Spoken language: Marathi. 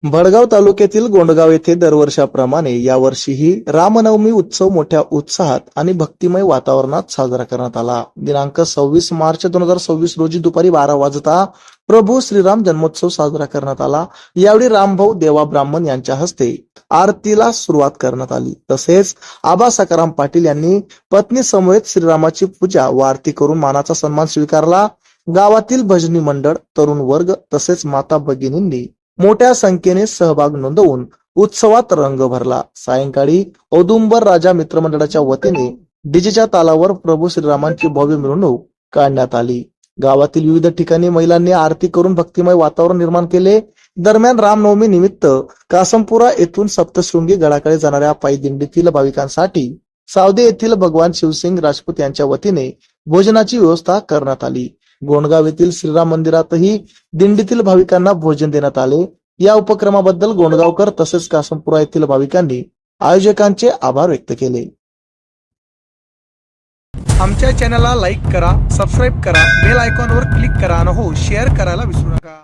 भडगाव तालुक्यातील गोंडगाव येथे दरवर्षाप्रमाणे यावर्षीही रामनवमी उत्सव मोठ्या उत्साहात आणि भक्तिमय वातावरणात साजरा करण्यात आला. दिनांक 26 मार्च 2026 रोजी दुपारी 12 वाजता प्रभू श्रीराम जन्मोत्सव साजरा करण्यात आला. यावेळी रामभाऊ देवा ब्राह्मण यांच्या हस्ते आरतीला सुरुवात करण्यात आली. तसेच आबा सकाराम पाटील यांनी पत्नी समवेत श्रीरामाची पूजा व आरती करून मानाचा सन्मान स्वीकारला. गावातील भजनी मंडळ, तरुण वर्ग तसेच माता भगिनींनी मोठ्या संख्येने सहभाग नोंदवून उत्सवात रंग भरला. सायंकाळी औदुंबर राजा मित्रमंडळाच्या वतीने डीजेच्या तालावर प्रभू श्रीरामांची भव्य मिरवणूक काढण्यात आली. गावातील विविध ठिकाणी महिलांनी आरती करून भक्तिमय वातावरण निर्माण केले. दरम्यान रामनवमी निमित्त कासमपुरा येथून सप्तशृंगी गडाकडे जाणाऱ्या पायी दिंडीतील भाविकांसाठी सावदे येथील भगवान शिवसिंग राजपूत यांच्या वतीने भोजनाची व्यवस्था करण्यात आली. गोंडगाव येथील श्रीराम मंदिरातही दिंडीतील भाविकांना भोजन देण्यात आले. या उपक्रमाबद्दल गोंडगावकर तसेच कासमपुरा येथील भाविकांनी आयोजकांचे आभार व्यक्त केले. आमच्या चॅनलला लाईक करा, सबस्क्राईब करा, बेल आयकॉनवर क्लिक करा आणि शेअर करायला विसरू नका.